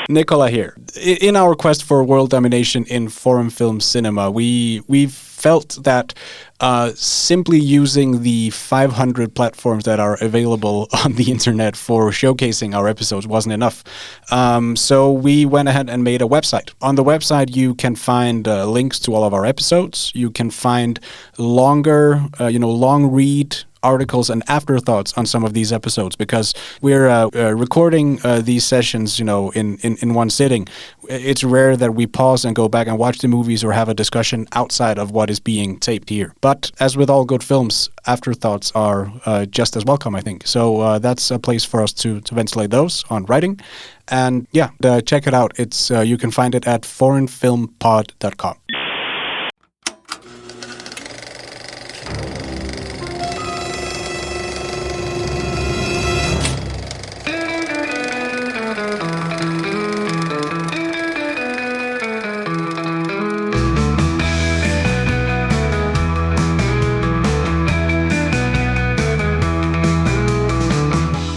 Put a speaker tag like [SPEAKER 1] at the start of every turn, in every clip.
[SPEAKER 1] Nicola here. In our quest for world domination in foreign film cinema, we've felt that simply using the 500 platforms that are available on the internet for showcasing our episodes wasn't enough. So we went ahead and made a website. On the website, you can find links to all of our episodes. You can find longer, long read articles and afterthoughts on some of these episodes, because we're recording these sessions, in one sitting. It's rare that we pause and go back and watch the movies or have a discussion outside of what is being taped here. But as with all good films, afterthoughts are just as welcome, I think. So that's a place for us to ventilate those on writing. And check it out. It's you can find it at foreignfilmpod.com.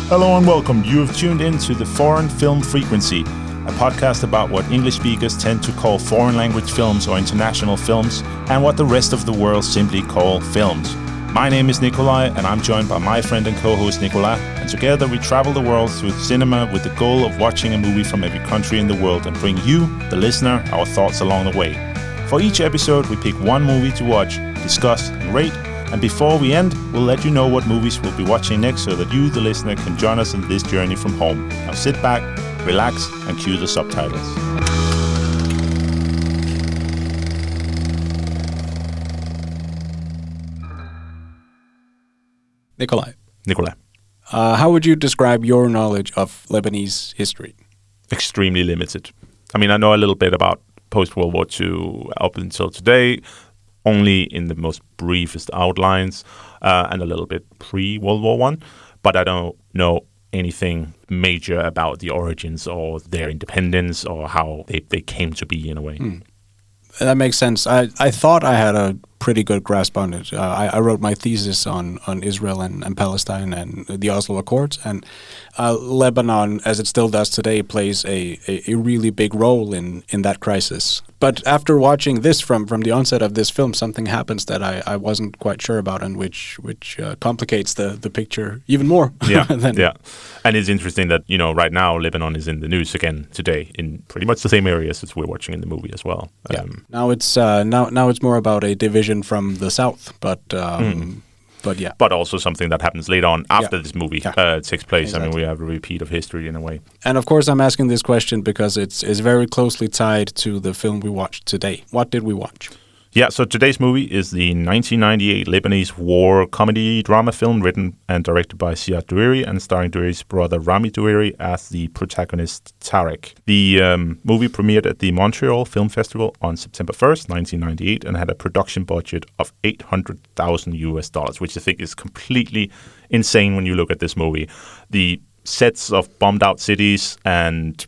[SPEAKER 2] Hello and welcome. You have tuned in to the Foreign Film Frequency, a podcast about what English speakers tend to call foreign language films or international films, and what the rest of the world simply call films. My name is Nikolai, and I'm joined by my friend and co-host Nicola, and together we travel the world through cinema with the goal of watching a movie from every country in the world and bring you, the listener, our thoughts along the way. For each episode, we pick one movie to watch, discuss, and rate. And before we end, we'll let you know what movies we'll be watching next so that you, the listener, can join us in this journey from home. Now sit back, relax, and cue the subtitles.
[SPEAKER 1] Nikolai.
[SPEAKER 2] How
[SPEAKER 1] would you describe your knowledge of Lebanese history?
[SPEAKER 2] Extremely limited. I mean, I know a little bit about post-World War II up until today, only in the most briefest outlines, and a little bit pre-World War I, but I don't know anything major about the origins or their independence or how they came to be in a way.
[SPEAKER 1] That makes sense. I thought I had a pretty good grasp on it. I wrote my thesis on Israel and Palestine and the Oslo Accords, and Lebanon, as it still does today, plays a really big role in that crisis. But after watching this from the onset of this film, something happens that I wasn't quite sure about, and which complicates the picture even more.
[SPEAKER 2] Yeah. And it's interesting that, right now Lebanon is in the news again today in pretty much the same areas as we're watching in the movie as well.
[SPEAKER 1] Yeah. Now it's more about a division from the south, but yeah.
[SPEAKER 2] But also something that happens later on after this movie takes place.
[SPEAKER 1] Exactly.
[SPEAKER 2] I mean, we have a repeat of history in a way.
[SPEAKER 1] And of course, I'm asking this question because it's very closely tied to the film we watched today. What did we watch?
[SPEAKER 2] Yeah, so today's movie is the 1998 Lebanese war comedy drama film written and directed by Ziad Doueiri and starring Doueiri's brother Rami Doueiri as the protagonist Tarek. The movie premiered at the Montreal Film Festival on September 1st, 1998, and had a production budget of $800,000, which I think is completely insane when you look at this movie. The sets of bombed out cities and,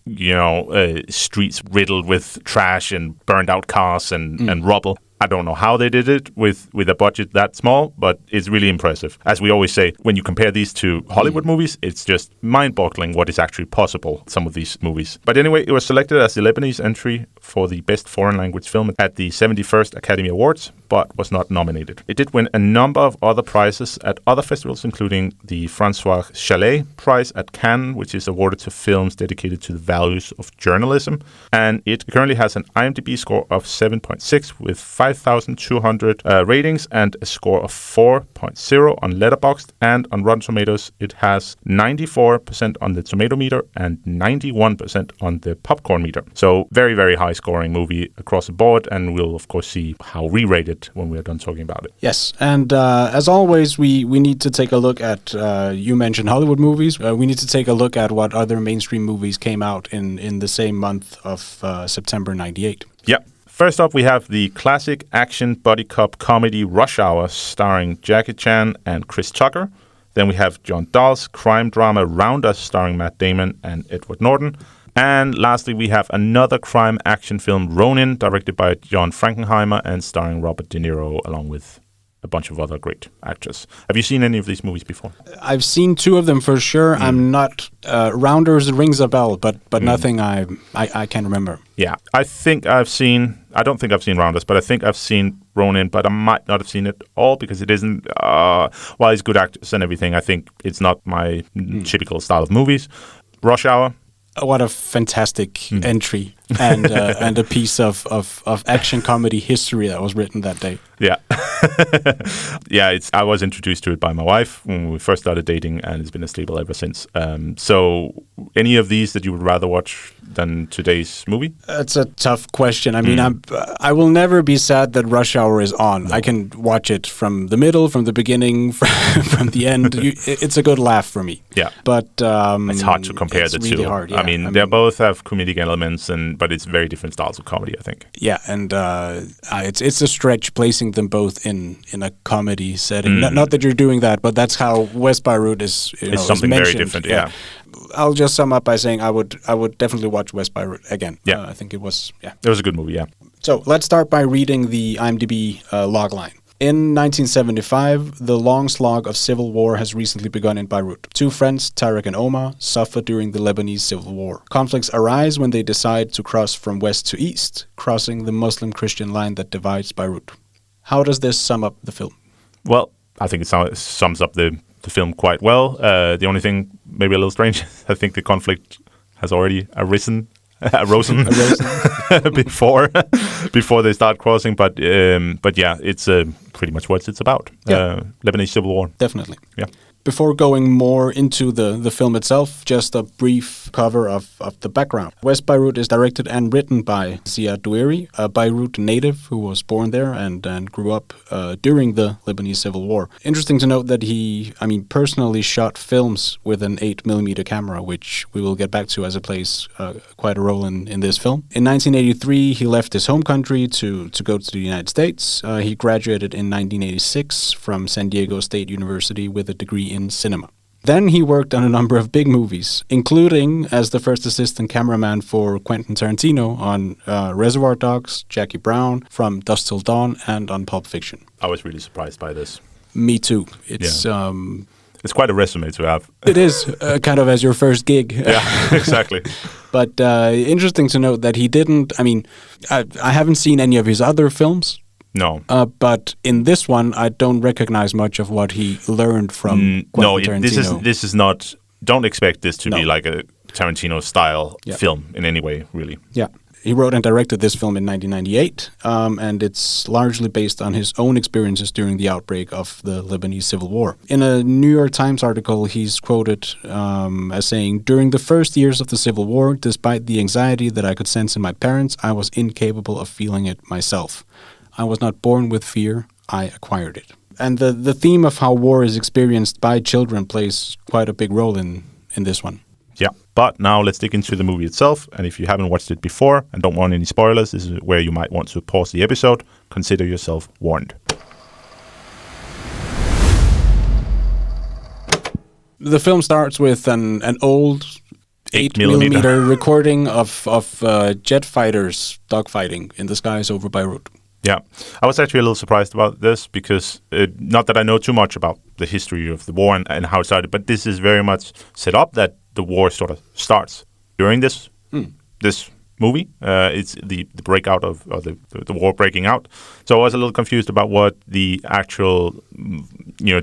[SPEAKER 2] streets riddled with trash and burned out cars and rubble. I don't know how they did it with a budget that small, but it's really impressive. As we always say, when you compare these to Hollywood movies, it's just mind-boggling what is actually possible, some of these movies. But anyway, it was selected as the Lebanese entry for the Best Foreign Language Film at the 71st Academy Awards, but was not nominated. It did win a number of other prizes at other festivals, including the François Chalet Prize at Cannes, which is awarded to films dedicated to the values of journalism. And it currently has an IMDb score of 7.6 with 5,200 ratings and a score of 4.0 on Letterboxd, and on Rotten Tomatoes it has 94% on the tomato meter and 91% on the popcorn meter. So very, very high scoring movie across the board, and we'll of course see how we rate it when we're done talking about it.
[SPEAKER 1] Yes, and as always we need to take a look at, you mentioned Hollywood movies, we need to take a look at what other mainstream movies came out in the same month of September 98.
[SPEAKER 2] Yeah. First up, we have the classic action buddy cop comedy Rush Hour starring Jackie Chan and Chris Tucker. Then we have John Dahl's crime drama Round Us starring Matt Damon and Edward Norton. And lastly, we have another crime action film Ronin directed by John Frankenheimer and starring Robert De Niro along with a bunch of other great actors. Have you seen any of these movies before?
[SPEAKER 1] I've seen two of them for sure. I'm not Rounders rings a bell, but nothing I can remember.
[SPEAKER 2] Yeah, I don't think I've seen Rounders, but I think I've seen Ronin, but I might not have seen it all because it isn't, while he's good actors and everything, I think it's not my typical style of movies. Rush Hour.
[SPEAKER 1] What a fantastic entry and a piece of action comedy history that was written that day.
[SPEAKER 2] Yeah. Yeah, I was introduced to it by my wife when we first started dating, and it's been a staple ever since. So any of these that you would rather watch than today's movie?
[SPEAKER 1] That's a tough question. I mean, I will never be sad that Rush Hour is on. No. I can watch it from the middle, from the beginning, from the end. It's a good laugh for me.
[SPEAKER 2] Yeah.
[SPEAKER 1] But
[SPEAKER 2] it's hard to compare the
[SPEAKER 1] really
[SPEAKER 2] two.
[SPEAKER 1] Hard, yeah.
[SPEAKER 2] I mean, they both have comedic elements, but it's very different styles of comedy, I think.
[SPEAKER 1] Yeah, and it's a stretch placing them both in a comedy setting. Not that you're doing that, but that's how West Beirut is.
[SPEAKER 2] It's something very different. Yeah.
[SPEAKER 1] I'll just sum up by saying I would definitely watch West Beirut again.
[SPEAKER 2] Yeah,
[SPEAKER 1] I think it was. Yeah,
[SPEAKER 2] it was a good movie. Yeah.
[SPEAKER 1] So let's start by reading the IMDb logline. In 1975, the long slog of civil war has recently begun in Beirut. Two friends, Tarek and Omar, suffer during the Lebanese Civil War. Conflicts arise when they decide to cross from west to east, crossing the Muslim-Christian line that divides Beirut. How does this sum up the film?
[SPEAKER 2] Well, I think it sums up the film quite well. The only thing maybe a little strange, I think the conflict has already arisen before they start crossing. But yeah, it's pretty much what it's about.
[SPEAKER 1] Yeah.
[SPEAKER 2] Lebanese Civil War.
[SPEAKER 1] Definitely.
[SPEAKER 2] Yeah.
[SPEAKER 1] Before going more into the film itself, just a brief cover of the background. West Beirut is directed and written by Ziad Doueiri, a Beirut native who was born there and grew up during the Lebanese Civil War. Interesting to note that he personally shot films with an 8mm camera, which we will get back to as it plays quite a role in this film. In 1983, he left his home country to go to the United States. He graduated in 1986 from San Diego State University with a degree in cinema. Then he worked on a number of big movies, including as the first assistant cameraman for Quentin Tarantino on Reservoir Dogs, Jackie Brown, From Dusk Till Dawn, and on Pulp Fiction.
[SPEAKER 2] I was really surprised by this.
[SPEAKER 1] Me too.
[SPEAKER 2] It's quite a resume to have.
[SPEAKER 1] It is, kind of as your first gig.
[SPEAKER 2] Yeah, exactly.
[SPEAKER 1] But interesting to note that he didn't, I haven't seen any of his other films.
[SPEAKER 2] No.
[SPEAKER 1] But in this one, I don't recognize much of what he learned from Quentin Tarantino.
[SPEAKER 2] This is not, don't expect this to be like a Tarantino style film in any way, really.
[SPEAKER 1] Yeah. He wrote and directed this film in 1998, and it's largely based on his own experiences during the outbreak of the Lebanese Civil War. In a New York Times article, he's quoted as saying, "During the first years of the Civil War, despite the anxiety that I could sense in my parents, I was incapable of feeling it myself. I was not born with fear, I acquired it." And the theme of how war is experienced by children plays quite a big role in this one.
[SPEAKER 2] Yeah, but now let's dig into the movie itself. And if you haven't watched it before and don't want any spoilers, this is where you might want to pause the episode. Consider yourself warned.
[SPEAKER 1] The film starts with an old 8mm recording of jet fighters dogfighting in the skies over Beirut.
[SPEAKER 2] Yeah, I was actually a little surprised about this because not that I know too much about the history of the war and how it started, but this is very much set up that the war sort of starts during this movie. It's the breakout of the war breaking out. So I was a little confused about what the actual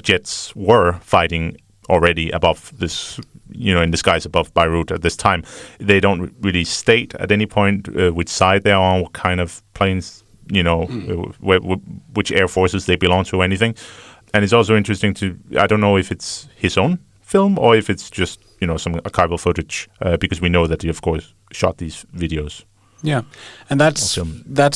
[SPEAKER 2] jets were fighting already above this, in the skies above Beirut at this time. They don't really state at any point which side they're on, what kind of planes, which air forces they belong to or anything. And it's also interesting I don't know if it's his own film or if it's just, some archival footage, because we know that he, of course, shot these videos.
[SPEAKER 1] Yeah, and that's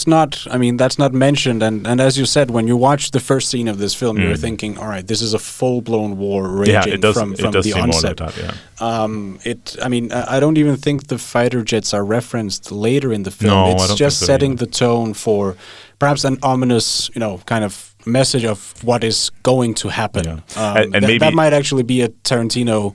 [SPEAKER 1] not mentioned. And as you said, when you watch the first scene of this film, you're thinking, all right, this is a full-blown war raging from the onset.
[SPEAKER 2] Like that, yeah.
[SPEAKER 1] I don't even think the fighter jets are referenced later in the film.
[SPEAKER 2] No,
[SPEAKER 1] it's just setting the tone for perhaps an ominous, kind of message of what is going to happen.
[SPEAKER 2] Yeah. And maybe
[SPEAKER 1] that might actually be a Tarantino.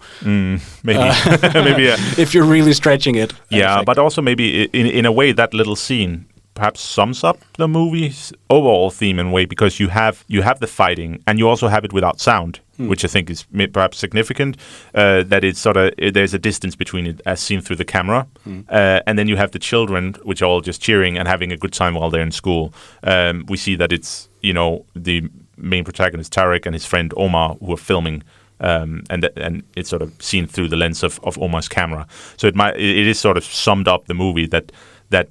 [SPEAKER 2] Maybe
[SPEAKER 1] if you're really stretching it.
[SPEAKER 2] Yeah, but also maybe in a way that little scene perhaps sums up the movie's overall theme in a way, because you have the fighting and you also have it without sound, which I think is perhaps significant. That it's sort of there's a distance between it as seen through the camera, and then you have the children, which are all just cheering and having a good time while they're in school. We see that it's the main protagonist Tarek and his friend Omar who are filming. And it's sort of seen through the lens of Omar's camera. So it is sort of summed up the movie that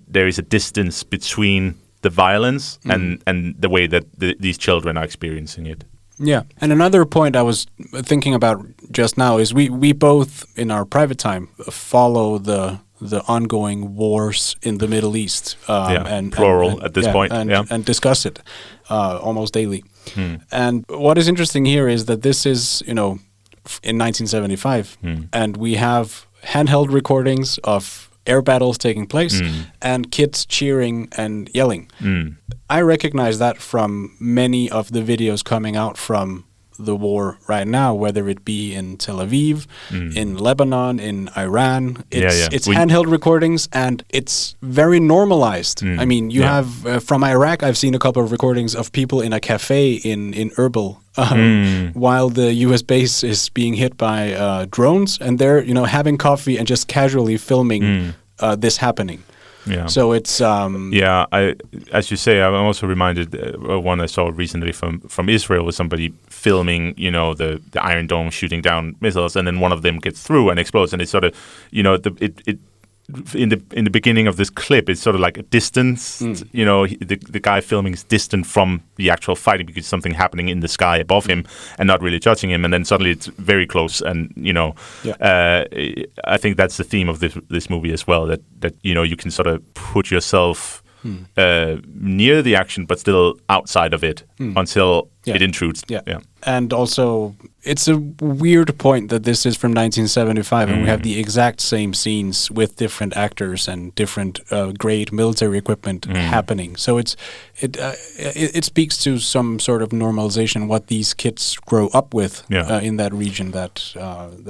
[SPEAKER 2] there is a distance between the violence and the way that these children are experiencing it.
[SPEAKER 1] Yeah. And another point I was thinking about just now is we both in our private time follow the ongoing wars in the Middle East.
[SPEAKER 2] And plural at this point.
[SPEAKER 1] And discuss it almost daily. And what is interesting here is that this is, in 1975, and we have handheld recordings of air battles taking place and kids cheering and yelling. I recognize that from many of the videos coming out from the war right now, whether it be in Tel Aviv, in Lebanon, in Iran. It's handheld recordings, and it's very normalized. I mean, you have, from Iraq, I've seen a couple of recordings of people in a cafe in Erbil while the U.S. base is being hit by drones, and they're, having coffee and just casually filming this happening.
[SPEAKER 2] Yeah.
[SPEAKER 1] So it's
[SPEAKER 2] as you say, I'm also reminded one I saw recently from Israel with somebody filming, the Iron Dome shooting down missiles, and then one of them gets through and explodes, and it's sort of, in the beginning of this clip, it's sort of like a distance. The guy filming is distant from the actual fighting because something happening in the sky above him and not really touching him, and then suddenly it's very close. And I think that's the theme of this movie as well. That you can sort of put yourself near the action, but still outside of it until it intrudes.
[SPEAKER 1] Yeah. And also, it's a weird point that this is from 1975, and we have the exact same scenes with different actors and different great military equipment happening. So it speaks to some sort of normalization, what these kids grow up with in that region that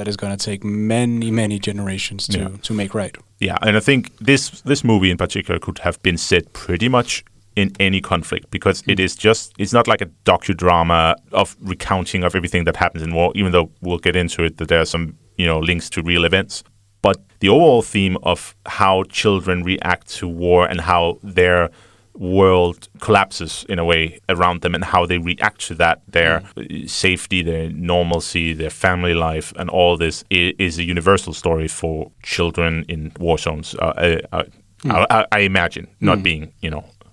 [SPEAKER 1] is going to take many, many generations to make right.
[SPEAKER 2] Yeah, and I think this movie in particular could have been set pretty much in any conflict, because it's not like a docudrama of recounting of everything that happens in war, even though we'll get into it that there are some links to real events. But the overall theme of how children react to war and how their world collapses in a way around them and how they react to that, their safety, their normalcy, their family life, and all this is a universal story for children in war zones. I imagine, not being,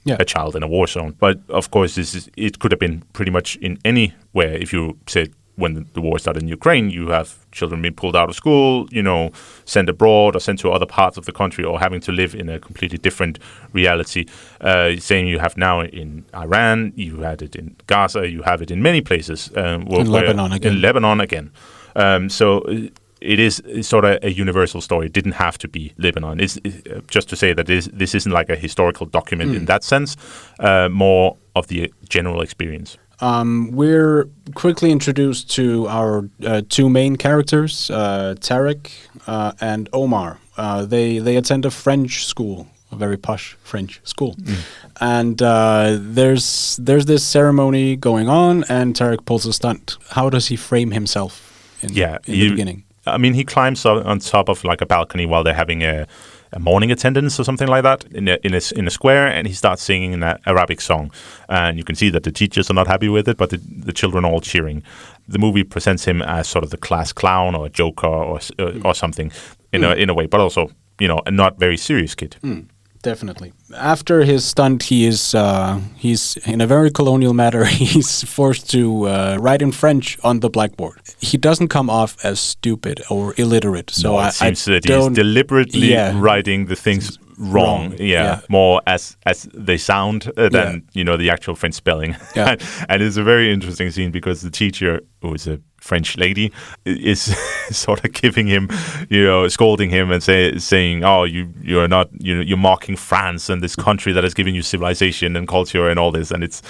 [SPEAKER 2] a child in a war zone. But of course, it could have been pretty much in anywhere. If you said when the war started in Ukraine, you have children being pulled out of school, sent abroad or sent to other parts of the country, or having to live in a completely different reality. Same you have now in Iran, you had it in Gaza, you have it in many places.
[SPEAKER 1] In Lebanon again.
[SPEAKER 2] So it is sort of a universal story. It didn't have to be Lebanon. It's just to say that this isn't like a historical document in that sense, more of the general experience.
[SPEAKER 1] We're quickly introduced to our two main characters, Tarek and Omar. They attend a French school, a very posh French school. And there's this ceremony going on, and Tarek pulls a stunt. How does he frame himself in the beginning?
[SPEAKER 2] I mean, he climbs on top of like a balcony while they're having a morning attendance or something like that in a square, and he starts singing an Arabic song. And you can see that the teachers are not happy with it, but the children are all cheering. The movie presents him as sort of the class clown or a joker or something in a way, but also, a not very serious kid.
[SPEAKER 1] Definitely. After his stunt, he's in a very colonial manner. He's forced to write in French on the blackboard. He doesn't come off as stupid or illiterate. So
[SPEAKER 2] it seems that he's deliberately writing the things wrong. More as they sound than the actual French spelling. And it's a very interesting scene because the teacher, who is a French lady, is sort of giving him, scolding him and saying, "Oh, you're not, you're mocking France and this country that has given you civilization and culture and all this." And it's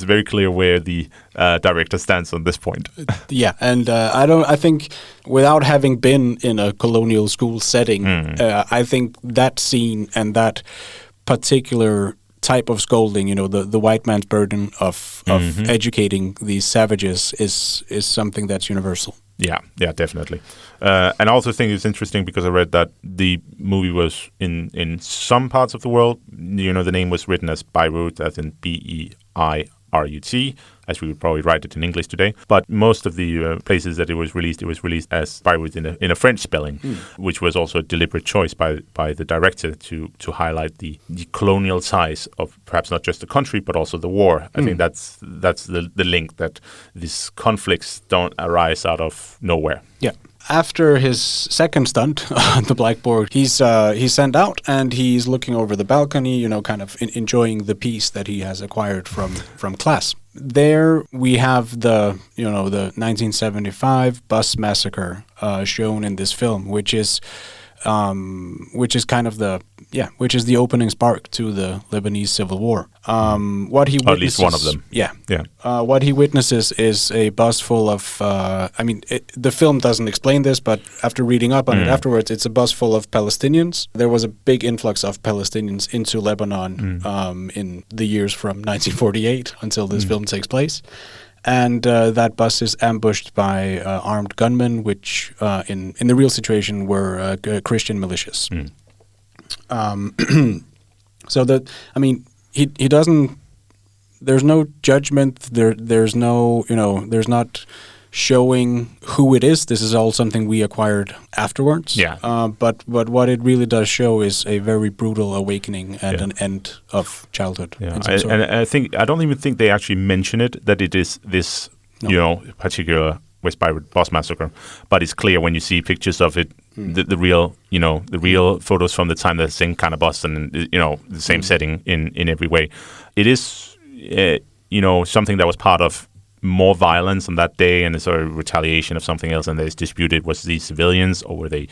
[SPEAKER 2] very clear where the director stands on this point.
[SPEAKER 1] And I think without having been in a colonial school setting, I think that scene and that particular type of scolding, the white man's burden of educating these savages is something that's universal.
[SPEAKER 2] Yeah, definitely. And I also think it's interesting because I read that the movie was in some parts of the world, the name was written as Beirut, as in Beirut, as we would probably write it in English today. But most of the places that it was released as Beirut in a French spelling, which was also a deliberate choice by the director to highlight the colonial size of perhaps not just the country but also the war. I think that's the link, that these conflicts don't arise out of nowhere.
[SPEAKER 1] Yeah. After his second stunt on the blackboard, he's sent out and he's looking over the balcony, kind of enjoying the peace that he has acquired from class. There we have the 1975 bus massacre shown in this film, which is kind of the opening spark to the Lebanese Civil War. What he witnesses,
[SPEAKER 2] at least one of them.
[SPEAKER 1] Yeah. What he witnesses is a bus full of. The film doesn't explain this, but after reading up on it afterwards, it's a bus full of Palestinians. There was a big influx of Palestinians into Lebanon in the years from 1948 until this film takes place. And that bus is ambushed by armed gunmen, which in the real situation were Christian militias. So he doesn't. There's no judgment. There's no. There's not showing who it is. This is all something we acquired afterwards.
[SPEAKER 2] Yeah.
[SPEAKER 1] But what it really does show is a very brutal awakening and an end of childhood.
[SPEAKER 2] Yeah. And I don't even think they actually mention it, that it is this particular West Beirut bus massacre. But it's clear when you see pictures of it, the real photos from the time, the same kind of bus and the same setting in every way. It is something that was part of more violence on that day, and a sort of retaliation of something else, and it's disputed, was these civilians or were they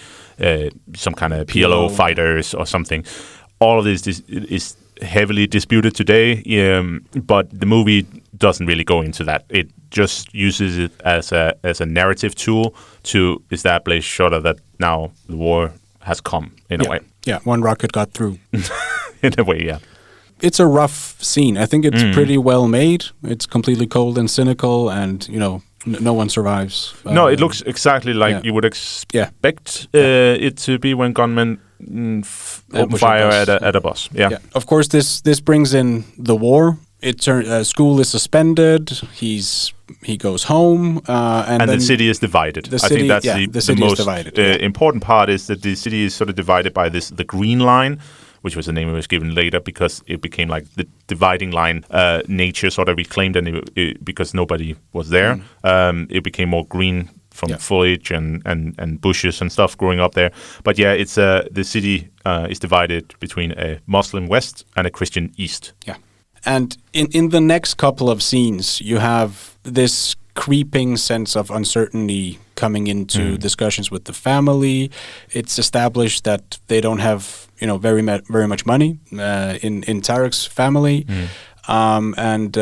[SPEAKER 2] some kind of PLO fighters or something. All of this is heavily disputed today, but the movie doesn't really go into that. It just uses it as a narrative tool to establish sort of that now the war has come in a way.
[SPEAKER 1] Yeah, one rocket got through.
[SPEAKER 2] In a way, yeah.
[SPEAKER 1] It's a rough scene. I think it's pretty well made. It's completely cold and cynical, and no one survives.
[SPEAKER 2] No, it looks exactly like you would expect it to be when gunmen open fire at a bus. Yeah.
[SPEAKER 1] Of course, this brings in the war. School is suspended. He goes home, and then
[SPEAKER 2] the city is divided.
[SPEAKER 1] I think that's
[SPEAKER 2] the most important part, is that the city is sort of divided by the Green Line, which was the name it was given later because it became like the dividing line. Nature sort of reclaimed, and because nobody was there, it became more green from foliage and bushes and stuff growing up there. But yeah, it's the city is divided between a Muslim West and a Christian East.
[SPEAKER 1] Yeah, and in the next couple of scenes, you have this creeping sense of uncertainty coming into discussions with the family. It's established that they don't have very much money in Tarek's family. And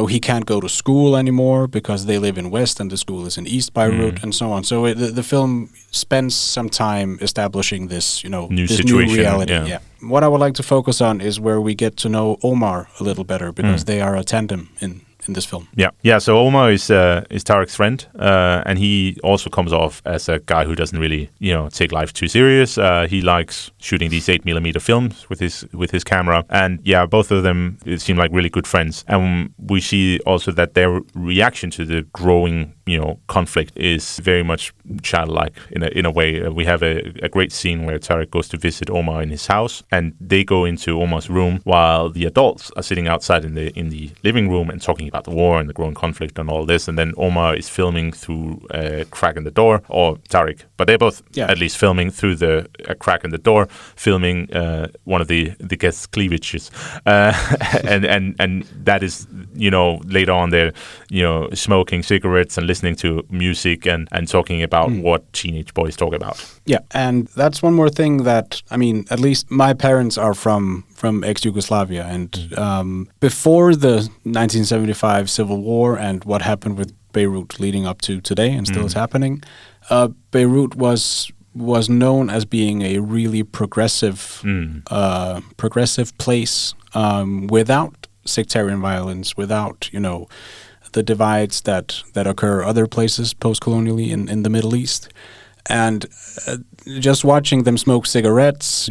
[SPEAKER 1] he can't go to school anymore because they live in West and the school is in East Beirut and so on. So the film spends some time establishing this,
[SPEAKER 2] new
[SPEAKER 1] this
[SPEAKER 2] situation,
[SPEAKER 1] new reality. Yeah. What I would like to focus on is where we get to know Omar a little better, because they are a tandem in this film.
[SPEAKER 2] Yeah. So Omar is Tarek's friend, and he also comes off as a guy who doesn't really, take life too serious. He likes shooting these 8mm films with his camera, and both of them seem like really good friends. And we see also that their reaction to the growing, conflict is very much childlike in a way. We have a great scene where Tarek goes to visit Omar in his house, and they go into Omar's room while the adults are sitting outside in the living room and talking about the war and the growing conflict and all this. And then Omar is filming through a crack in the door, or Tarek, but they're both at least filming through a crack in the door, filming one of the guests' cleavages, and that is later on they're smoking cigarettes and listening to music and talking about what teenage boys talk about.
[SPEAKER 1] Yeah, and that's one more thing that, at least my parents are from ex-Yugoslavia, and before the 1975 Civil War and what happened with Beirut leading up to today and still is happening, Beirut was known as being a really progressive place. without sectarian violence, without, the divides that occur other places post-colonially in the Middle East. And just watching them smoke cigarettes,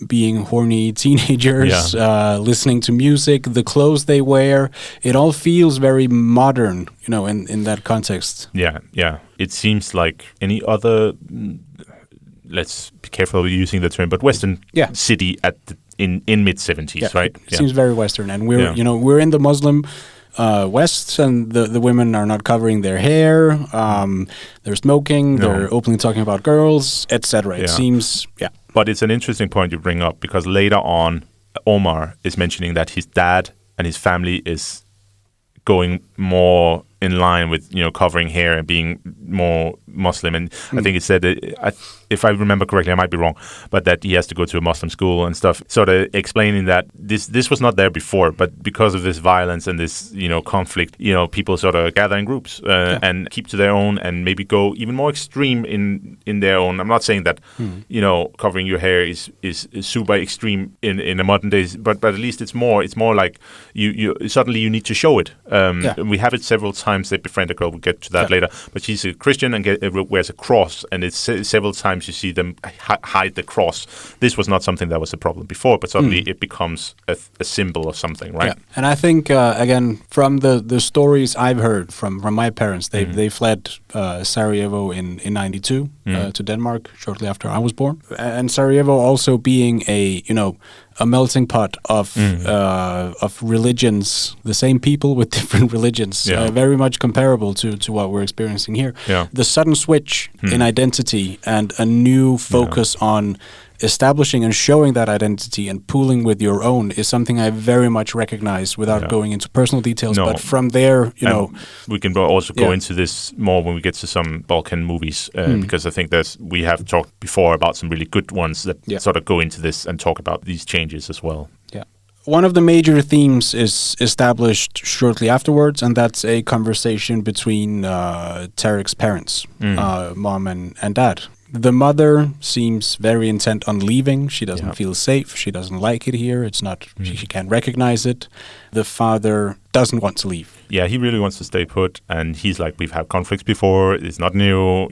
[SPEAKER 1] being horny teenagers, listening to music, the clothes they wear, it all feels very modern, in that context.
[SPEAKER 2] Yeah. It seems like any other, let's be careful with using the term, but Western city in mid-70s, right?
[SPEAKER 1] It seems very Western. And we're in the Muslim West, and the women are not covering their hair. They're smoking. No. They're openly talking about girls, etc. It seems,
[SPEAKER 2] But it's an interesting point you bring up, because later on, Omar is mentioning that his dad and his family is going more in line with covering hair and being more Muslim. And I think it said that, if I remember correctly, I might be wrong, but that he has to go to a Muslim school and stuff, sort of explaining that this was not there before, but because of this violence and this conflict, people sort of gather in groups and keep to their own, and maybe go even more extreme in their own. I'm not saying that covering your hair is super extreme in the modern days, but at least it's more like you suddenly you need to show it. We have it several times. They befriend a girl. We'll get to that later. But she's a Christian and wears a cross, and it's several times you see them hide the cross. This was not something that was a problem before, but suddenly it becomes a symbol of something, right?
[SPEAKER 1] Yeah. And I think again, from the stories I've heard from my parents, they fled Sarajevo in '92 to Denmark shortly after I was born, and Sarajevo also being a melting pot of religions, the same people with different religions, very much comparable to what we're experiencing here.
[SPEAKER 2] Yeah.
[SPEAKER 1] The sudden switch in identity and a new focus on establishing and showing that identity and pooling with your own is something I very much recognize without going into personal details. No. But from there,
[SPEAKER 2] we can also go into this more when we get to some Balkan movies, because I think we have talked before about some really good ones that sort of go into this and talk about these changes as well. Yeah.
[SPEAKER 1] One of the major themes is established shortly afterwards, and that's a conversation between Tarek's parents, mom and dad. The mother seems very intent on leaving. She doesn't feel safe. She doesn't like it here. It's not. She can't recognize it. The father doesn't want to leave.
[SPEAKER 2] Yeah, he really wants to stay put, and he's like, we've had conflicts before. It's not new.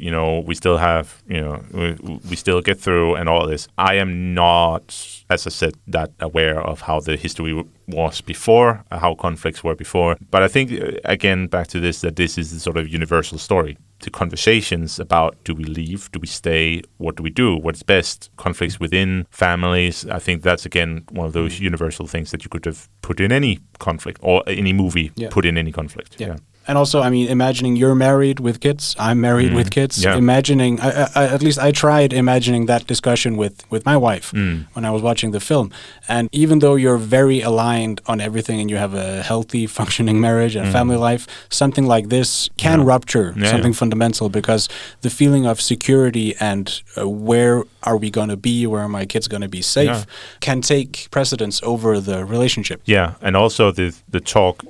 [SPEAKER 2] We still have. We still get through, and all this. I am not, as I said, that aware of how the history was before, how conflicts were before. But I think again, back to this, that this is the sort of universal story. The conversations about, do we leave, do we stay, what do we do, what's best, conflicts within families. I think that's, again, one of those universal things that you could have put in any conflict, or any movie put in any conflict. Yeah.
[SPEAKER 1] And also, I mean, imagining you're married with kids, I'm married with kids. Yeah. Imagining, at least I tried imagining that discussion with my wife when I was watching the film. And even though you're very aligned on everything and you have a healthy, functioning marriage and family life, something like this can rupture something fundamental, because the feeling of security and where are we going to be, where are my kids going to be safe, can take precedence over the relationship.
[SPEAKER 2] Yeah, and also the talk,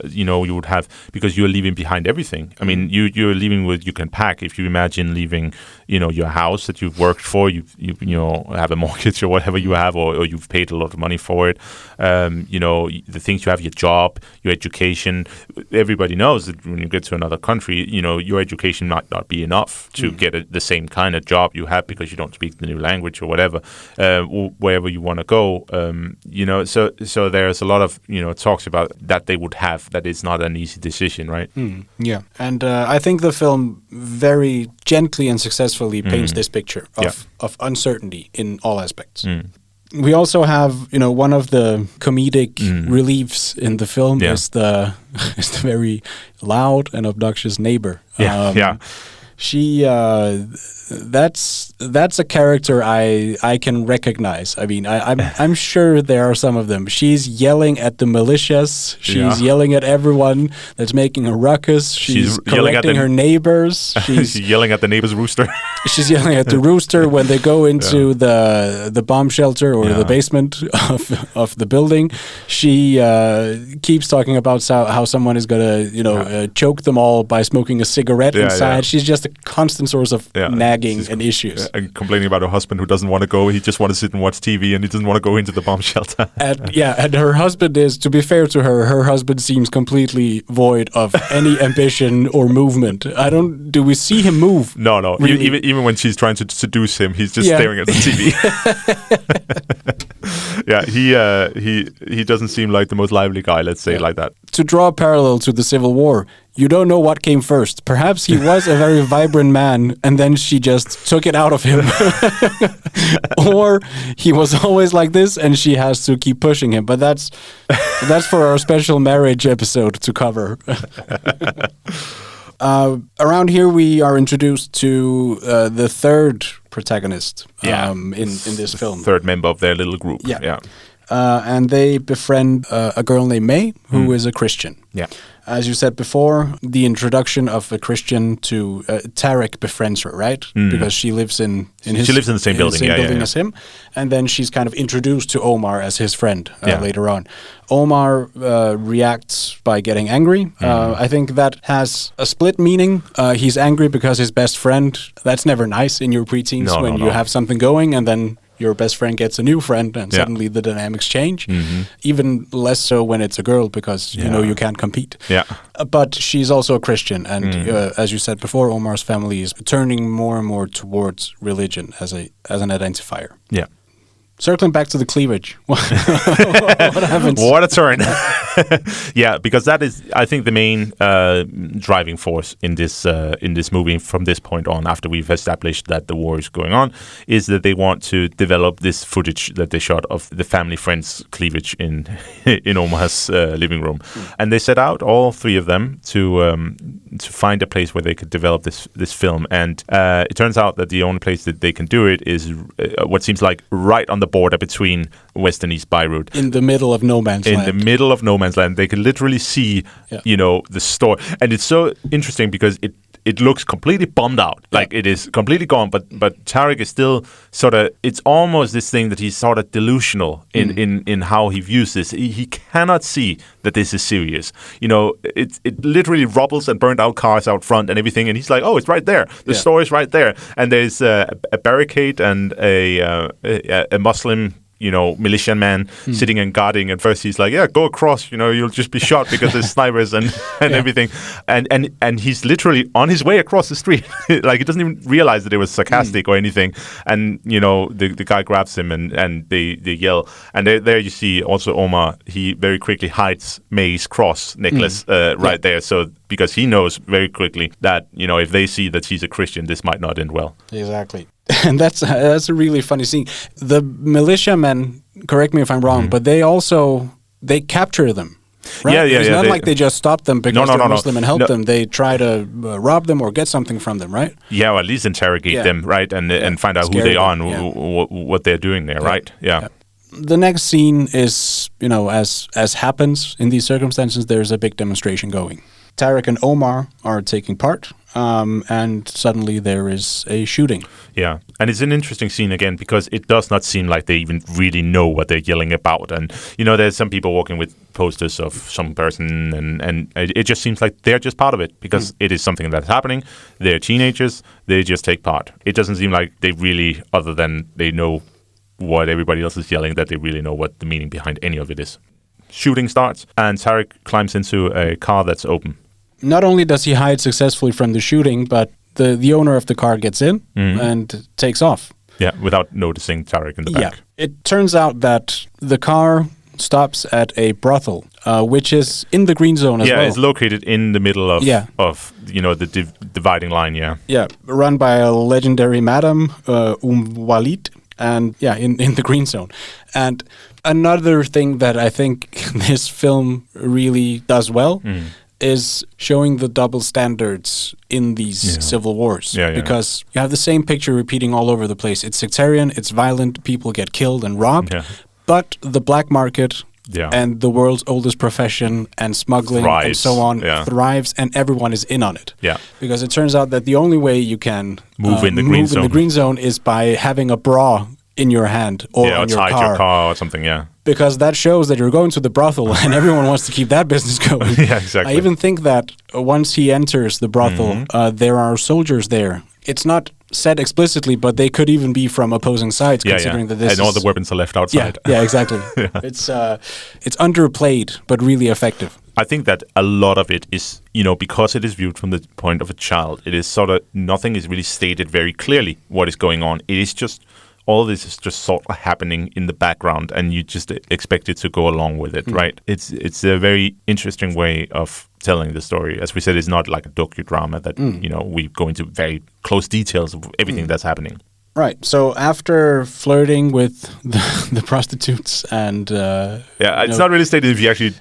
[SPEAKER 2] you would have, because you're leaving behind everything. I mean, you're leaving with, you can pack. If you imagine leaving, your house that you've worked for, you have a mortgage or whatever you have, or you've paid a lot of money for it. The things you have, your job, your education. Everybody knows that when you get to another country, your education might not be enough to get the same kind of job you have, because you don't speak the new language or whatever, wherever you want to go. So there's a lot of, talks about that they would have, that it's not an easy decision, right?
[SPEAKER 1] Yeah. And I think the film very gently and successfully paints this picture of uncertainty in all aspects. We also have, one of the comedic reliefs in the film is the very loud and obnoxious neighbor. She that's a character I can recognize. I mean, I'm sure there are some of them. She's yelling at the militias. She's yelling at everyone that's making a ruckus. She's correcting her neighbors.
[SPEAKER 2] She's yelling at the neighbor's rooster.
[SPEAKER 1] She's yelling at the rooster when they go into the bomb shelter or the basement of the building. She keeps talking about how someone is gonna choke them all by smoking a cigarette inside. She's just a constant source of nagging and issues.
[SPEAKER 2] And complaining about her husband who doesn't want to go. He just wants to sit and watch TV, and he doesn't want to go into the bomb shelter.
[SPEAKER 1] And her husband is, to be fair to her husband seems completely void of any ambition or movement. Do we see him move?
[SPEAKER 2] No.
[SPEAKER 1] Really?
[SPEAKER 2] Even when she's trying to seduce him, he's just staring at the TV. He doesn't seem like the most lively guy, let's say like that.
[SPEAKER 1] To draw a parallel to the Civil War, you don't know what came first. Perhaps he was a very vibrant man, and then she just took it out of him. Or he was always like this, and she has to keep pushing him. But that's for our special marriage episode to cover. Around here, we are introduced to the third protagonist in this film.
[SPEAKER 2] Third member of their little group. Yeah.
[SPEAKER 1] And they befriend a girl named May, who is a Christian.
[SPEAKER 2] Yeah.
[SPEAKER 1] As you said before, the introduction of a Christian to Tarek befriends her, right? Because she lives in
[SPEAKER 2] the same building,
[SPEAKER 1] as him, and then she's kind of introduced to Omar as his friend later on. Omar reacts by getting angry. I think that has a split meaning. He's angry because his best friend. That's never nice in your preteens when you have something going and then your best friend gets a new friend, and suddenly the dynamics change. Even less so when it's a girl, because you can't compete. But she's also a Christian, and as you said before, Omar's family is turning more and more towards religion as an identifier.
[SPEAKER 2] Yeah.
[SPEAKER 1] Circling back to the cleavage, what happens?
[SPEAKER 2] What a turn! Because that is, I think, the main driving force in this movie from this point on. After we've established that the war is going on, is that they want to develop this footage that they shot of the family friends cleavage in Omar's living room, and they set out, all three of them, to find a place where they could develop this film. And it turns out that the only place that they can do it is what seems like right on the border between West and East Beirut.
[SPEAKER 1] In the middle of no man's land.
[SPEAKER 2] In the middle of no man's land. They can literally see, the store. And it's so interesting because it looks completely bombed out. Like it is completely gone, but Tarek is still sort of, it's almost this thing that he's sort of delusional in how he views this. He cannot see that this is serious. It literally rubbles and burned out cars out front and everything, and he's like, oh, it's right there. The store is right there. And there's a barricade and a Muslim militia man sitting and guarding. At first he's like, go across, you'll just be shot because there's snipers and everything. And he's literally on his way across the street. Like, he doesn't even realize that it was sarcastic or anything. And, the guy grabs him and they yell. And there you see also Omar, he very quickly hides May's cross necklace right there. So, because he knows very quickly that, if they see that she's a Christian, this might not end well.
[SPEAKER 1] Exactly. And that's a really funny scene. The militiamen, correct me if I'm wrong, but they capture them. Right? It's not like they just stop them because they're Muslim and help them. They try to rob them or get something from them, right?
[SPEAKER 2] Yeah, or at least interrogate them, right? And find out who they are and what they're doing there, right? Yeah.
[SPEAKER 1] The next scene is, as happens in these circumstances, there's a big demonstration going. Tarek and Omar are taking part, and suddenly there is a shooting.
[SPEAKER 2] Yeah, and it's an interesting scene again because it does not seem like they even really know what they're yelling about. And, there's some people walking with posters of some person, and it just seems like they're just part of it because it is something that's happening. They're teenagers, they just take part. It doesn't seem like they really, other than they know what everybody else is yelling, that they really know what the meaning behind any of it is. Shooting starts, and Tarek climbs into a car that's open.
[SPEAKER 1] Not only does he hide successfully from the shooting, but the owner of the car gets in and takes off.
[SPEAKER 2] Yeah, without noticing Tarek in the back.
[SPEAKER 1] Yeah. It turns out that the car stops at a brothel, which is in the green zone as well.
[SPEAKER 2] Yeah, it's located in the middle of the dividing line,
[SPEAKER 1] Yeah, run by a legendary madam, Walid, and in the green zone. And another thing that I think this film really does well is showing the double standards in these civil wars. Because you have the same picture repeating all over the place. It's sectarian, it's violent, people get killed and robbed. But the black market and the world's oldest profession and smuggling and so on thrives, and everyone is in on it. Because it turns out that the only way you can move in the green zone is by having a bra in your hand or
[SPEAKER 2] or
[SPEAKER 1] on your
[SPEAKER 2] tied
[SPEAKER 1] car.
[SPEAKER 2] your car or something, yeah.
[SPEAKER 1] Because that shows that you're going to the brothel and everyone wants to keep that business going.
[SPEAKER 2] Yeah, exactly.
[SPEAKER 1] I even think that once he enters the brothel, there are soldiers there. It's not said explicitly, but they could even be from opposing sides, considering that this
[SPEAKER 2] and all the weapons are left outside.
[SPEAKER 1] Yeah, exactly. It's underplayed, but really effective.
[SPEAKER 2] I think that a lot of it is, because it is viewed from the point of a child, it is sort of, nothing is really stated very clearly what is going on. It is just, all this is just sort of happening in the background, and you just expect it to go along with it, right? It's a very interesting way of telling the story. As we said, it's not like a docudrama that, we go into very close details of everything that's happening.
[SPEAKER 1] Right. So after flirting with the prostitutes and...
[SPEAKER 2] it's not really stated if he actually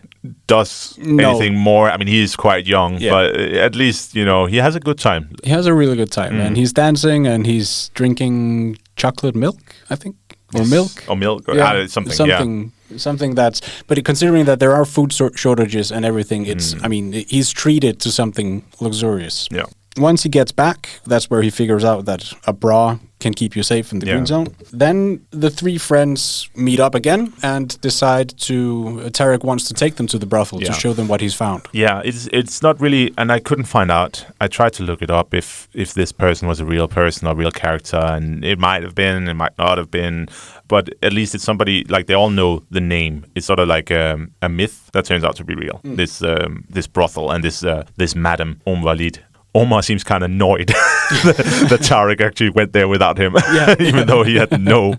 [SPEAKER 2] does anything more. I mean, he is quite young, but at least, he has a good time.
[SPEAKER 1] He has a really good time, and he's dancing and he's drinking chocolate milk, I think, or milk.
[SPEAKER 2] Or milk, or
[SPEAKER 1] something that's... But considering that there are food shortages and everything, it's... I mean, he's treated to something luxurious.
[SPEAKER 2] Yeah.
[SPEAKER 1] Once he gets back, that's where he figures out that a bra can keep you safe in the green zone. Then the three friends meet up again and decide Tarek wants to take them to the brothel to show them what he's found.
[SPEAKER 2] Yeah, it's not really, and I couldn't find out. I tried to look it up if this person was a real person or a real character, and it might have been, it might not have been, but at least it's somebody, like they all know the name. It's sort of like a myth that turns out to be real. This brothel and this Madam Walid. Omar seems kind of annoyed that Tarek actually went there without him, even though he had no,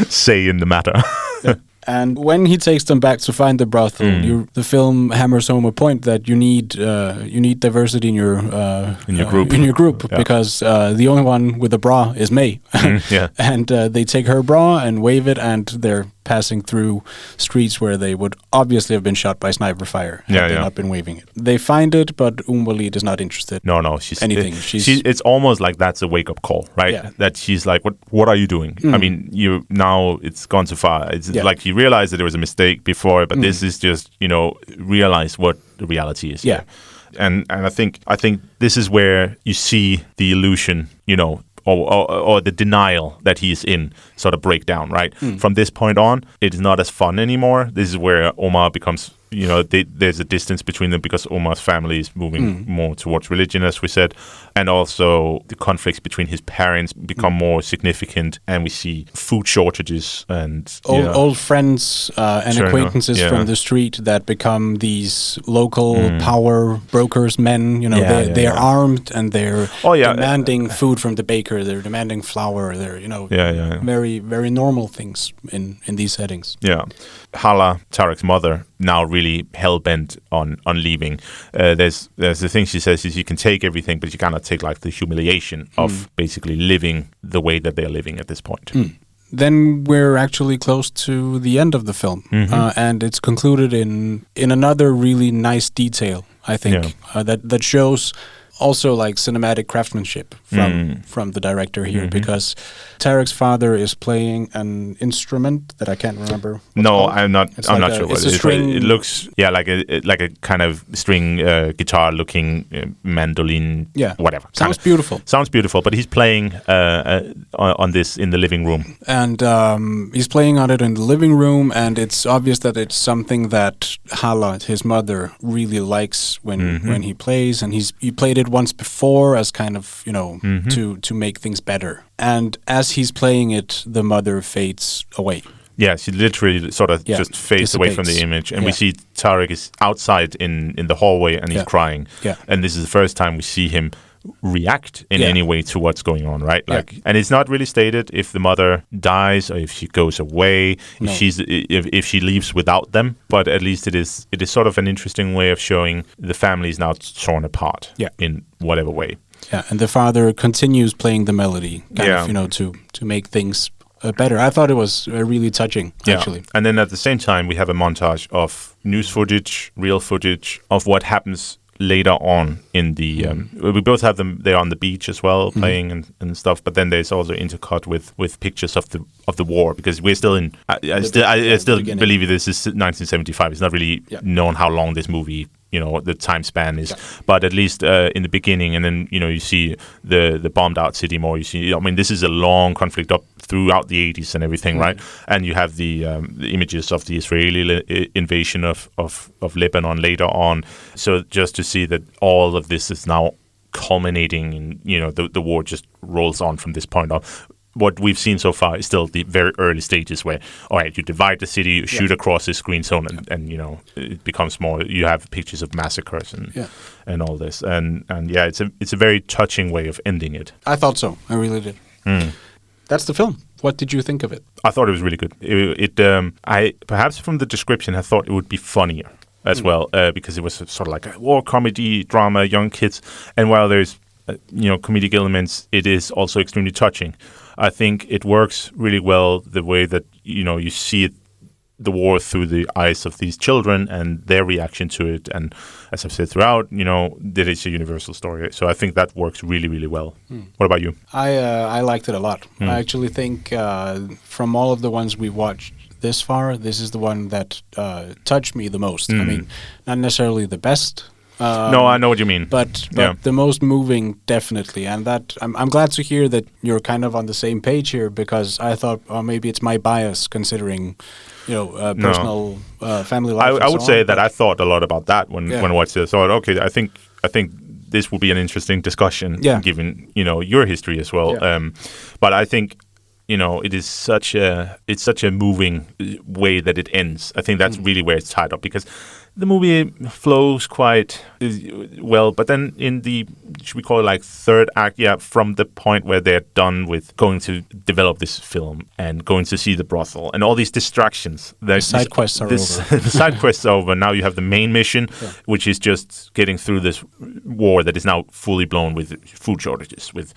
[SPEAKER 2] say in the matter.
[SPEAKER 1] And when he takes them back to find the brothel, the film hammers home a point that you need diversity in your group because the only one with a bra is May, and they take her bra and wave it, and they're passing through streets where they would obviously have been shot by sniper fire had they not been waving it. They find it, but Walid is not interested.
[SPEAKER 2] No, she's
[SPEAKER 1] anything.
[SPEAKER 2] It's almost like that's a wake up call, right? Yeah. That she's like, what are you doing? I mean, now it's gone too far. It's like he realized that there was a mistake before, but this is just realize what the reality is.
[SPEAKER 1] Yeah,
[SPEAKER 2] and I think this is where you see the illusion, or the denial that he's in sort of break down, right? From this point on, it is not as fun anymore. This is where Omar becomes, there's a distance between them because Omar's family is moving more towards religion, as we said. And also the conflicts between his parents become more significant, and we see food shortages and
[SPEAKER 1] old friends and acquaintances from the street that become these local power brokers, men. They are armed and they're demanding food from the baker. They're demanding flour. They're very, very normal things in these settings.
[SPEAKER 2] Yeah, Hala, Tarek's mother, now really hell-bent on leaving. There's the thing she says is you can take everything, but you cannot take like the humiliation of basically living the way that they're living at this point.
[SPEAKER 1] Then we're actually close to the end of the film, and it's concluded in another really nice detail, I think, that shows also like cinematic craftsmanship from the director here, because Tarek's father is playing an instrument that I can't remember.
[SPEAKER 2] No, I'm not sure what it is.
[SPEAKER 1] String.
[SPEAKER 2] It looks like a kind of string guitar looking mandolin. Whatever.
[SPEAKER 1] Sounds beautiful.
[SPEAKER 2] Sounds beautiful. But he's playing on this in the living room,
[SPEAKER 1] and he's playing on it in the living room, and it's obvious that it's something that Hala, his mother, really likes when he plays, and he played it once before as kind of to make things better, and as he's playing it, the mother fades away.
[SPEAKER 2] Yeah, she literally sort of just fades away from the image, and we see Tarek is outside in the hallway, and he's crying. Yeah, and this is the first time we see him react in any way to what's going on, right? And it's not really stated if the mother dies or if she goes away, if she leaves without them, but at least it is sort of an interesting way of showing the family is now torn apart in whatever way.
[SPEAKER 1] Yeah, and the father continues playing the melody, kind of, to make things better. I thought it was really touching, actually.
[SPEAKER 2] And then at the same time, we have a montage of news footage, real footage of what happens later on in the we both have them there on the beach as well, playing and stuff, but then there's also intercut with pictures of the war, because we're still in I still believe this is 1975. It's not really known how long this movie, the time span is, but at least in the beginning, and then you see the bombed out city more. You see, this is a long conflict up throughout the 80s and everything, right? And you have the images of the Israeli invasion of Lebanon later on. So just to see that all of this is now culminating in, the war just rolls on from this point on. What we've seen so far is still the very early stages where, all right, you divide the city, you shoot across this green zone, and it becomes more. You have pictures of massacres and all this, and it's a very touching way of ending it.
[SPEAKER 1] I thought so. I really did. That's the film. What did you think of it?
[SPEAKER 2] I thought it was really good. I perhaps from the description, I thought it would be funnier as well, because it was sort of like a war comedy drama, young kids, and while there's comedic elements, it is also extremely touching. I think it works really well the way that you see the war through the eyes of these children and their reaction to it. And as I've said throughout, that it's a universal story. So I think that works really, really well. What about you?
[SPEAKER 1] I liked it a lot. I actually think from all of the ones we watched this far, this is the one that touched me the most. I mean, not necessarily the best.
[SPEAKER 2] No, I know what you mean.
[SPEAKER 1] But the most moving, definitely. And that I'm glad to hear that you're kind of on the same page here, because I thought, maybe it's my bias considering, personal family life.
[SPEAKER 2] I would say that I thought a lot about that when I watched it. I thought, okay, I think this will be an interesting discussion, given your history as well.
[SPEAKER 1] Yeah.
[SPEAKER 2] But I think it is such a moving way that it ends. I think that's really where it's tied up, because the movie flows quite well, but then in the, should we call it like third act, from the point where they're done with going to develop this film and going to see the brothel and all these distractions.
[SPEAKER 1] The side quests are over.
[SPEAKER 2] The side quests are over. Now you have the main mission, which is just getting through this war that is now fully blown with food shortages, with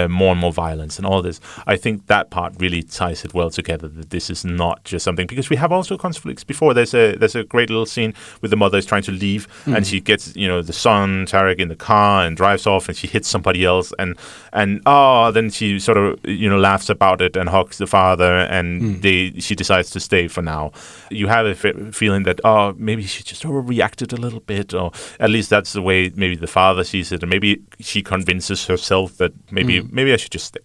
[SPEAKER 2] more and more violence and all this. I think that part really ties it well together, that this is not just something, because we have also conflicts before. There's a great little scene with the mother is trying to leave, and she gets the son Tarek in the car and drives off, and she hits somebody else, and then she sort of laughs about it and hugs the father, and she decides to stay for now. You have a feeling that maybe she just overreacted a little bit, or at least that's the way maybe the father sees it, and maybe she convinces herself that maybe I should just stay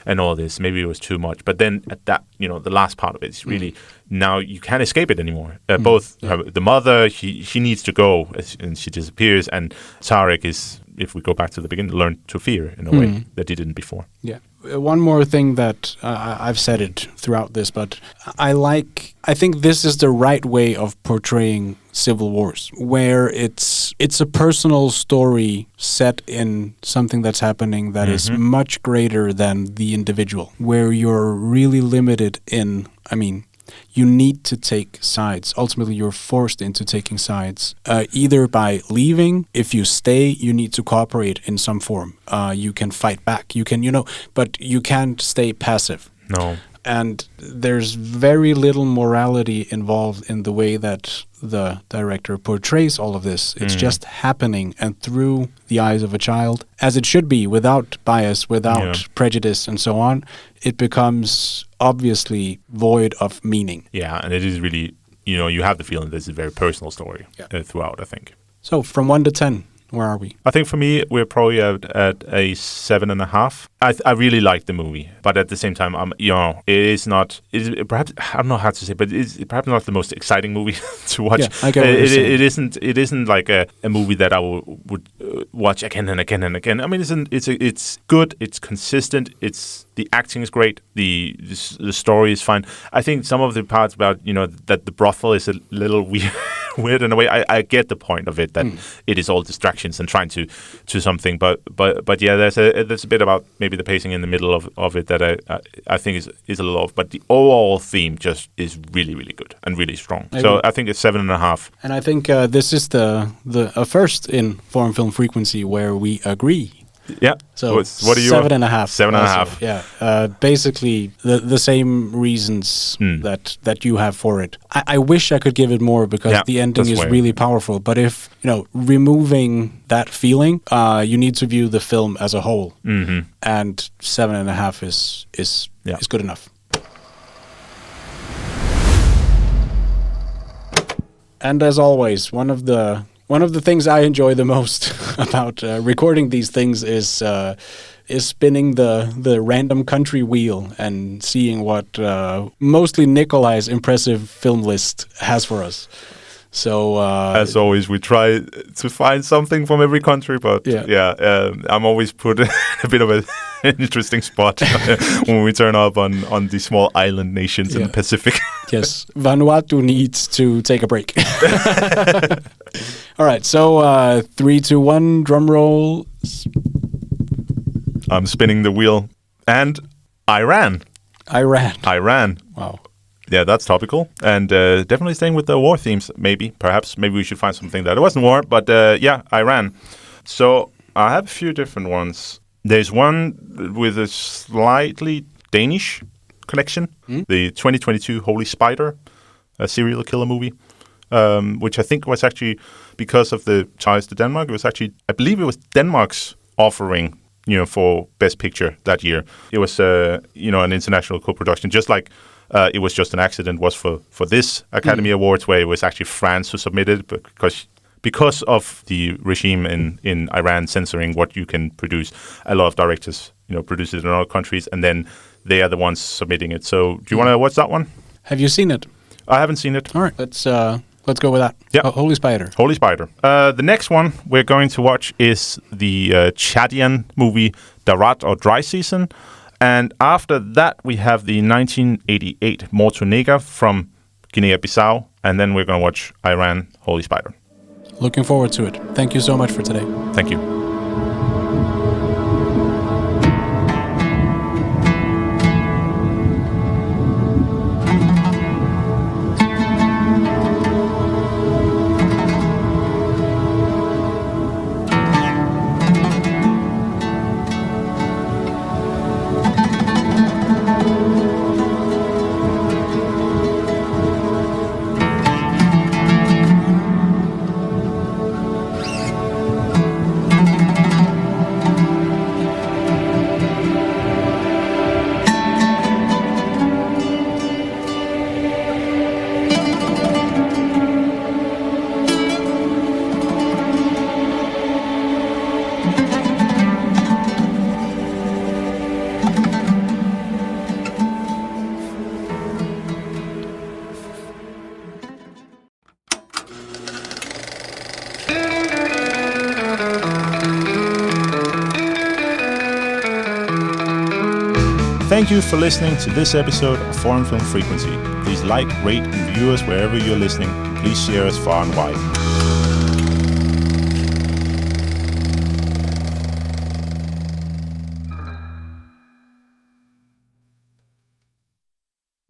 [SPEAKER 2] and all this. Maybe it was too much. But then at that the last part of it is really. Now you can't escape it anymore. Both the mother, she needs to go, and she disappears, and Tarek is, if we go back to the beginning, learned to fear in a way that he didn't before. Yeah.
[SPEAKER 1] One more thing that I've said it throughout this, but I think this is the right way of portraying civil wars, where it's a personal story set in something that's happening that is much greater than the individual, where you're really limited in, you need to take sides. Ultimately, you're forced into taking sides, either by leaving. If you stay, you need to cooperate in some form. You can fight back. You can, but you can't stay passive.
[SPEAKER 2] No.
[SPEAKER 1] And there's very little morality involved in the way that the director portrays all of this. It's just happening, and through the eyes of a child, as it should be, without bias, without prejudice, and so on. It becomes obviously void of meaning.
[SPEAKER 2] Yeah, and it is really, you have the feeling that it's a very personal story throughout, I think.
[SPEAKER 1] So from 1 to 10, where are we?
[SPEAKER 2] I think for me, we're probably at a 7.5. I really like the movie, but at the same time, it is not. Perhaps I don't know how to say, but it's perhaps not the most exciting movie to watch.
[SPEAKER 1] Yeah, I get what you're saying.
[SPEAKER 2] It isn't like a movie that I would watch again and again and again. It's good. It's consistent. The acting is great. The story is fine. I think some of the parts about that the brothel is a little weird in a way. I get the point of it, that it is all distractions and trying to something. But yeah, there's a bit about maybe the pacing in the middle of it that I think is a little off. But the overall theme just is really, really good and really strong. So I think it's 7.5.
[SPEAKER 1] And I think this is the first in Foreign Film Frequency where we agree.
[SPEAKER 2] Yeah.
[SPEAKER 1] So
[SPEAKER 2] what are you?
[SPEAKER 1] 7.5.
[SPEAKER 2] 7.5.
[SPEAKER 1] Yeah. Basically the same reasons that you have for it. I wish I could give it more, because the ending is really powerful. But if removing that feeling, you need to view the film as a whole. Mm-hmm. And 7.5 is good enough. And as always, one of the things I enjoy the most about recording these things is is spinning the random country wheel and seeing what mostly Nikolai's impressive film list has for us. So
[SPEAKER 2] as always, we try to find something from every country, but I'm always put in a bit of an interesting spot when we turn up on the small island nations in the Pacific.
[SPEAKER 1] Yes, Vanuatu needs to take a break. All right, so 3, 2, 1, drum roll.
[SPEAKER 2] I'm spinning the wheel, and Iran.
[SPEAKER 1] Wow.
[SPEAKER 2] Yeah, that's topical, and definitely staying with the war themes. Maybe we should find something that it wasn't war, but Iran. So I have a few different ones. There's one with a slightly Danish connection, the 2022 Holy Spider, a serial killer movie, which I think was actually because of the ties to Denmark. It was actually, I believe, it was Denmark's offering, for Best Picture that year. It was, an international co-production, just like. It was just an accident was for this Academy Awards, where it was actually France who submitted, because of the regime in Iran censoring what you can produce. A lot of directors produce it in other countries, and then they are the ones submitting it. So do you want to watch that one?
[SPEAKER 1] Have you seen it?
[SPEAKER 2] I haven't seen it.
[SPEAKER 1] All right, let's go with that.
[SPEAKER 2] Yeah,
[SPEAKER 1] Holy Spider.
[SPEAKER 2] The next one we're going to watch is the Chadian movie Darat, or Dry Season. And after that, we have the 1988 Morto Negra from Guinea-Bissau. And then we're going to watch Iran, Holy Spider.
[SPEAKER 1] Looking forward to it. Thank you so much for today.
[SPEAKER 2] Thank you. Thank you for listening to this episode of Foreign Film Frequency. Please like, rate, and view us wherever you're listening. Please share us far and wide.